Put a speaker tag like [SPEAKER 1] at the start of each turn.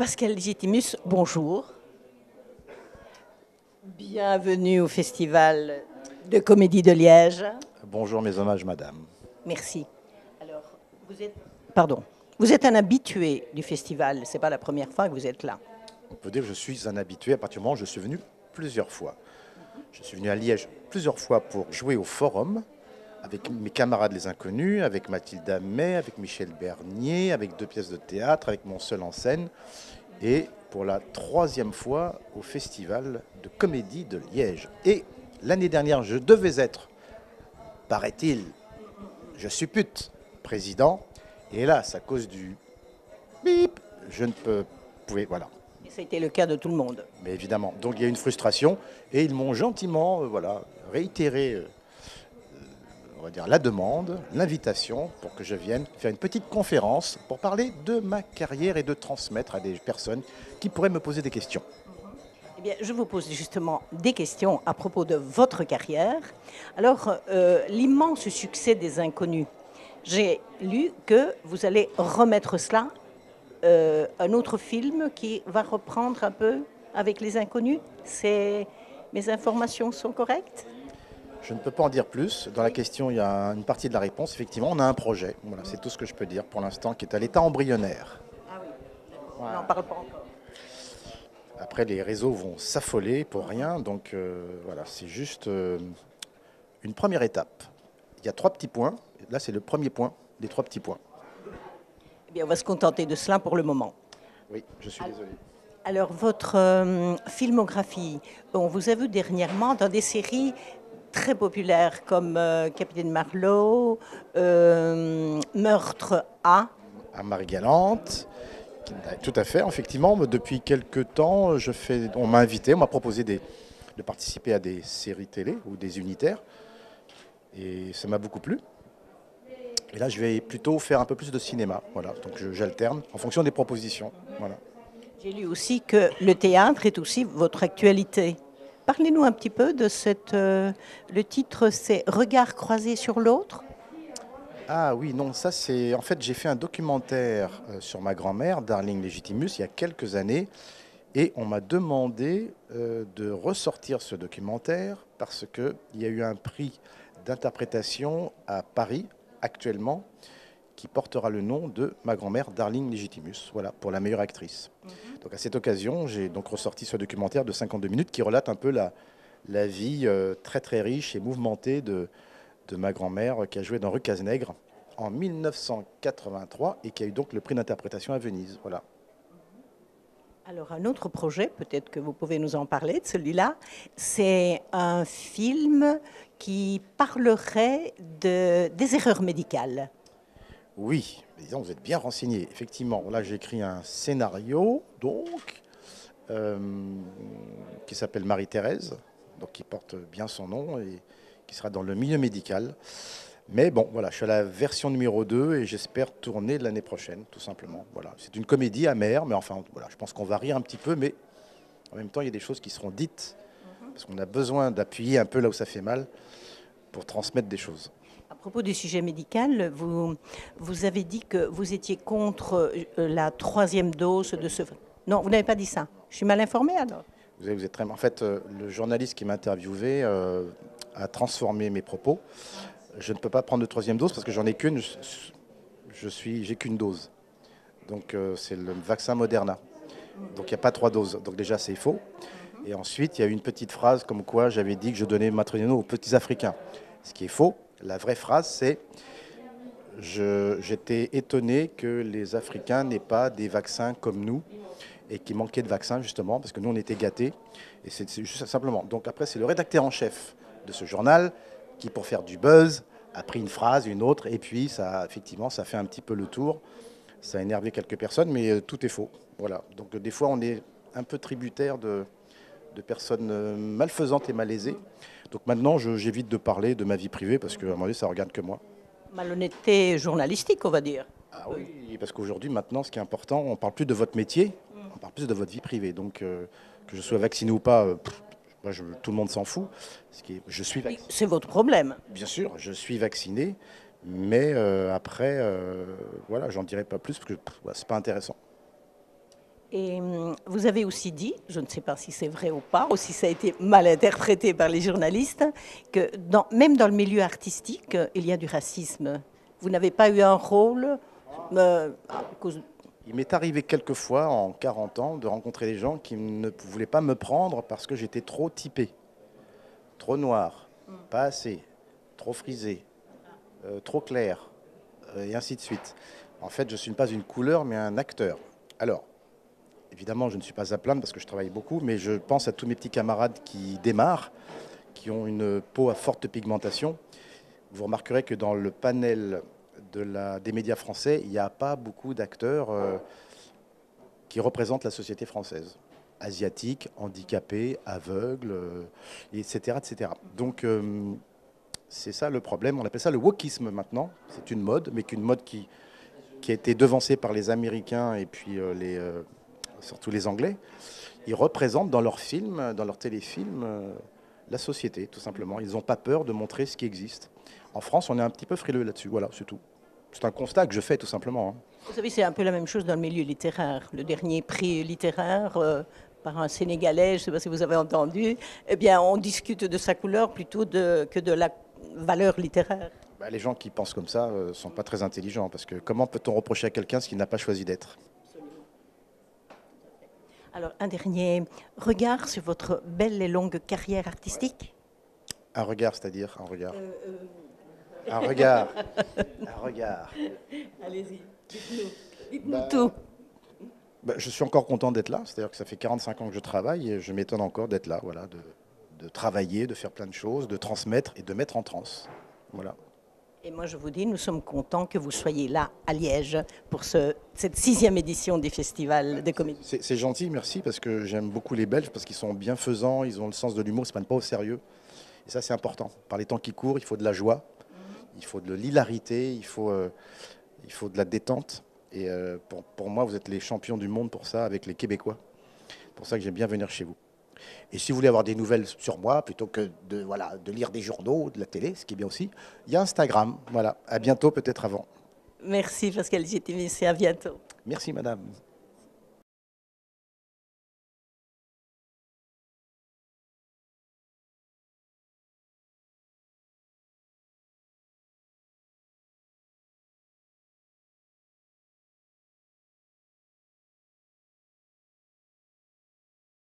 [SPEAKER 1] Pascal Légitimus, bonjour. Bienvenue au Festival de Comédie de Liège.
[SPEAKER 2] Bonjour, mes hommages, madame.
[SPEAKER 1] Merci. Alors, vous êtes un habitué du festival, ce n'est pas la première fois que vous êtes là.
[SPEAKER 2] On peut dire que je suis un habitué à partir du moment où je suis venu plusieurs fois. Je suis venu à Liège plusieurs fois pour jouer au Forum, avec mes camarades les Inconnus, avec Mathilde Amet, avec Michel Bernier, avec 2 pièces de théâtre, avec mon seul en scène. Et pour la 3e fois au Festival de Comédie de Liège. Et l'année dernière, je devais être, paraît-il, je suppute, président. Et hélas, à cause du bip, je ne pouvais, voilà.
[SPEAKER 1] Et ça a été le cas de tout le monde.
[SPEAKER 2] Mais évidemment, donc il y a une frustration et ils m'ont gentiment réitéré on va dire, la demande, l'invitation pour que je vienne faire une petite conférence pour parler de ma carrière et de transmettre à des personnes qui pourraient me poser des questions.
[SPEAKER 1] Eh bien, je vous pose justement des questions à propos de votre carrière. Alors, l'immense succès des Inconnus, j'ai lu que vous allez remettre cela, un autre film qui va reprendre un peu avec les Inconnus. Mes informations sont correctes?
[SPEAKER 2] Je ne peux pas en dire plus. Dans la question, il y a une partie de la réponse. Effectivement, on a un projet. Voilà, c'est tout ce que je peux dire pour l'instant, qui est à l'état embryonnaire.
[SPEAKER 1] Ah oui, d'accord.
[SPEAKER 2] Voilà.
[SPEAKER 1] On n'en parle pas encore.
[SPEAKER 2] Après, les réseaux vont s'affoler pour rien. Donc voilà, c'est juste une première étape. Il y a 3 petits points. Là, c'est le premier point des 3 petits points.
[SPEAKER 1] Eh bien, on va se contenter de cela pour le moment.
[SPEAKER 2] Oui, je suis désolé.
[SPEAKER 1] Alors, votre filmographie, on vous a vu dernièrement dans des séries très populaires comme Capitaine Marlowe, Meurtre A.
[SPEAKER 2] À Marie-Galante, tout à fait. Effectivement, depuis quelques temps, on m'a invité, on m'a proposé de participer à des séries télé ou des unitaires. Et ça m'a beaucoup plu. Et là, je vais plutôt faire un peu plus de cinéma. Voilà. Donc j'alterne en fonction des propositions. Voilà.
[SPEAKER 1] J'ai lu aussi que le théâtre est aussi votre actualité. Parlez-nous un petit peu de le titre, c'est Regard croisé sur l'autre.
[SPEAKER 2] Ah oui, non, ça c'est... En fait, j'ai fait un documentaire sur ma grand-mère, Darling Légitimus, il y a quelques années. Et on m'a demandé de ressortir ce documentaire parce qu'il y a eu un prix d'interprétation à Paris, actuellement, qui portera le nom de ma grand-mère, Darling Légitimus, voilà, pour la meilleure actrice. Donc à cette occasion, j'ai donc ressorti ce documentaire de 52 minutes qui relate un peu la vie très très riche et mouvementée de ma grand-mère qui a joué dans Rue Cazenègre en 1983 et qui a eu donc le prix d'interprétation à Venise. Voilà.
[SPEAKER 1] Alors un autre projet, peut-être que vous pouvez nous en parler de celui-là, c'est un film qui parlerait des erreurs médicales.
[SPEAKER 2] Oui, disons, vous êtes bien renseigné. Effectivement, là j'ai écrit un scénario donc euh, qui s'appelle Marie-Thérèse, donc qui porte bien son nom et qui sera dans le milieu médical. Mais bon, voilà, je suis à la version numéro 2 et j'espère tourner l'année prochaine, tout simplement. Voilà, c'est une comédie amère, mais enfin, voilà, je pense qu'on va rire un petit peu, mais en même temps, il y a des choses qui seront dites parce qu'on a besoin d'appuyer un peu là où ça fait mal pour transmettre des choses.
[SPEAKER 1] À propos du sujet médical, vous avez dit que vous étiez contre la 3e dose de ce... Non, vous n'avez pas dit ça. Je suis mal informée alors.
[SPEAKER 2] Vous êtes très... En fait, le journaliste qui m'a interviewé a transformé mes propos. Je ne peux pas prendre de 3e dose parce que j'en ai qu'une. J'ai qu'une dose. Donc c'est le vaccin Moderna. Donc il n'y a pas 3 doses. Donc déjà c'est faux. Et ensuite il y a eu une petite phrase comme quoi j'avais dit que je donnais Matroniano aux petits Africains. Ce qui est faux. La vraie phrase c'est j'étais étonné que les Africains n'aient pas des vaccins comme nous et qui manquaient de vaccins justement parce que nous on était gâtés. Et c'est juste simplement. Donc après c'est le rédacteur en chef de ce journal qui, pour faire du buzz, a pris une phrase, une autre, et puis ça, effectivement, ça fait un petit peu le tour. Ça a énervé quelques personnes, mais tout est faux. Voilà. Donc des fois, on est un peu tributaire de personnes malfaisantes et malaisées. Donc maintenant, j'évite de parler de ma vie privée, parce qu'à un moment donné, ça ne regarde que moi.
[SPEAKER 1] Malhonnêteté journalistique, on va dire.
[SPEAKER 2] Ah oui, parce qu'aujourd'hui, maintenant, ce qui est important, on ne parle plus de votre métier, on parle plus de votre vie privée. Donc que je sois vacciné ou pas, moi, tout le monde s'en fout. Je suis vacciné.
[SPEAKER 1] C'est votre problème.
[SPEAKER 2] Bien sûr, je suis vacciné, mais après, voilà, j'en dirai pas plus parce que c'est pas intéressant.
[SPEAKER 1] Et vous avez aussi dit, je ne sais pas si c'est vrai ou pas, ou si ça a été mal interprété par les journalistes, que même dans le milieu artistique, il y a du racisme. Vous n'avez pas eu un rôle à cause...
[SPEAKER 2] Il m'est arrivé quelques fois en 40 ans de rencontrer des gens qui ne voulaient pas me prendre parce que j'étais trop typé, trop noir, pas assez, trop frisé, trop clair, et ainsi de suite. En fait, je ne suis pas une couleur, mais un acteur. Alors, évidemment, je ne suis pas à plaindre parce que je travaille beaucoup, mais je pense à tous mes petits camarades qui démarrent, qui ont une peau à forte pigmentation. Vous remarquerez que dans le panel des médias français, il n'y a pas beaucoup d'acteurs qui représentent la société française. Asiatiques, handicapés, aveugles, etc., etc. Donc, c'est ça le problème. On appelle ça le wokisme maintenant. C'est une mode, mais qu'une mode qui a été devancée par les Américains et puis surtout les Anglais. Ils représentent dans leurs films, dans leurs téléfilms, la société, tout simplement. Ils n'ont pas peur de montrer ce qui existe. En France, on est un petit peu frileux là-dessus. Voilà, c'est tout. C'est un constat que je fais, tout simplement. Hein.
[SPEAKER 1] Vous savez, c'est un peu la même chose dans le milieu littéraire. Le dernier prix littéraire par un Sénégalais, je ne sais pas si vous avez entendu, eh bien, on discute de sa couleur plutôt que de la valeur littéraire.
[SPEAKER 2] Bah, les gens qui pensent comme ça ne sont pas très intelligents, parce que comment peut-on reprocher à quelqu'un ce qu'il n'a pas choisi d'être ?
[SPEAKER 1] Alors, un dernier regard sur votre belle et longue carrière artistique.
[SPEAKER 2] Un regard, c'est-à-dire un regard. Un regard. Un regard.
[SPEAKER 1] Allez-y, dites-nous tout.
[SPEAKER 2] Je suis encore content d'être là, c'est-à-dire que ça fait 45 ans que je travaille et je m'étonne encore d'être là, voilà, de travailler, de faire plein de choses, de transmettre et de mettre en transe. Voilà.
[SPEAKER 1] Et moi, je vous dis, nous sommes contents que vous soyez là, à Liège, pour cette 6e édition du Festival de comédie.
[SPEAKER 2] C'est gentil, merci, parce que j'aime beaucoup les Belges, parce qu'ils sont bienfaisants, ils ont le sens de l'humour, ils ne se prennent pas au sérieux. Et ça, c'est important. Par les temps qui courent, il faut de la joie, il faut de l'hilarité, il faut de la détente. Et pour moi, vous êtes les champions du monde pour ça, avec les Québécois. C'est pour ça que j'aime bien venir chez vous. Et si vous voulez avoir des nouvelles sur moi, plutôt que de lire des journaux, de la télé, ce qui est bien aussi, il y a Instagram. Voilà. À bientôt, peut-être avant.
[SPEAKER 1] Merci Pascal Gétimis et à bientôt.
[SPEAKER 2] Merci, madame.